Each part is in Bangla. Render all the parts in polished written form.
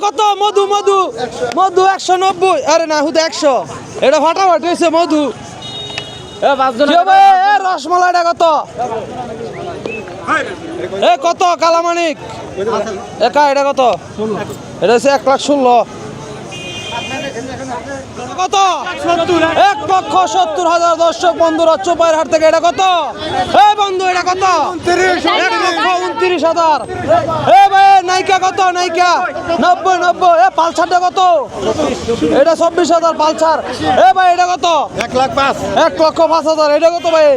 কত মধু মধু মধু 190। আরে না হুদা 100। এটা ফাটাফাটি হয়েছে মধু। রসমালাইটা কত? এ কত কালামানিক একা? এটা কত? এটা হচ্ছে 1,16,000। কত? 1,70,000। দর্শক বন্ধুরা চোপাইর হাট থেকে এটা কত? এই বন্ধু এটা কত? 1,29,000। এ ভাই নাইকা কত? নাইকা 90। এ পালসারটা কত? এটা 24,000 পালসার। এ ভাই এটা কত? 1,05,000। 1,05,000। এটা কত ভাই?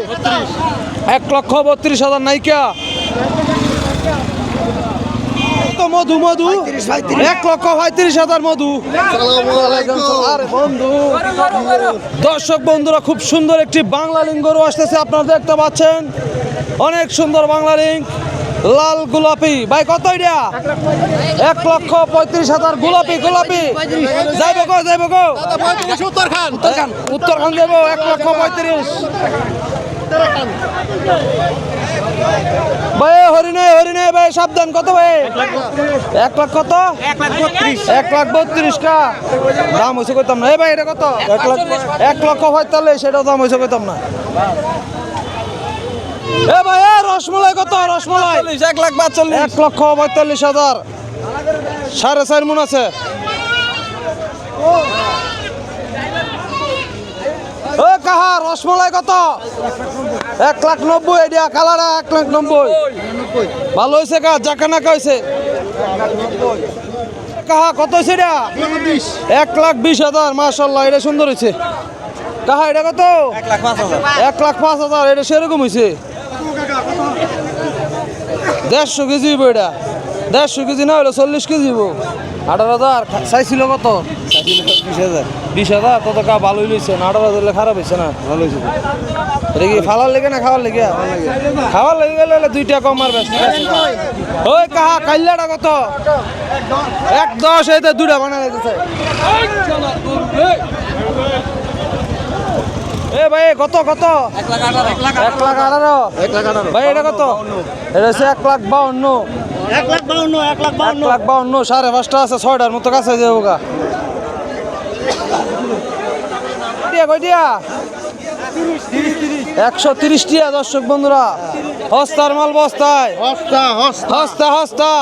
1,32,000 নাইকা। মধু মধু 1,35,000 মধু। আরে বন্ধু দর্শক বন্ধুরা খুব সুন্দর একটি বাংলা লিঙ্গ গরু আসতেছে, আপনারা দেখতে পাচ্ছেন। অনেক সুন্দর বাংলা লিঙ্গ, লাল গোলাপি। ভাই কত এটা? 1,35,000। গোলাপি গোলাপি যাইবে গো, যাইবে গো উত্তরখান যাবো। 1,35,000। ভাই হরিণে হরিণে ভাই সাবধান। কত ভাই? 1 লাখ কত? 1,32,000 কা দাম হয়েছে কইতাম না। এই ভাই এটা কত? 1,45,000। সেটাও দাম হয়েছে কইতাম না। এ ভাই রসমালাই কত? রসমালাই 1,42,000। 1,42,000। 4.5 মণ আছে। ও কাহা রসমালাই কত? 1,90,000। এডিয়া কালারা 1,90,000। ভালো হয়েছে কা জাকানা হয়েছে কাহা কত হয়েছে এটা? 1,20,000। মাশাআল্লাহ এটা সুন্দর হয়েছে কাহা। এটা কত? 1,05,000। এটা সেরকম হয়েছে। 150 কেজি এটা। 150 কেজি না হলো 40 কেজি। 18,000 চাইছিল কত? 20,000। তত কা ভালোই লইছে না। 18,000 খারাপ হয়েছে না? ভালো হয়েছে। এটা কি ফালার লেগে না খাওয়ার লেগে? খাওয়ার লেগে গেলে 2 টাকা কম আর বেশি। ওই কাহা কাইল্লাটা কত? 1,10। এতে 2টা বানায় দিতেছে। এ ভাই কত কত? 1,18,000। ভাই এটা কত? এটা হচ্ছে 1,52,000। 1,52,000। 5.5টা আছে, 6টার মতো কাছে যাবো গা। কয়টিয়া? 130 টিয়া। দর্শক বন্ধুরা হস্তার মাল বস্তায়। হস্তা হস্তা।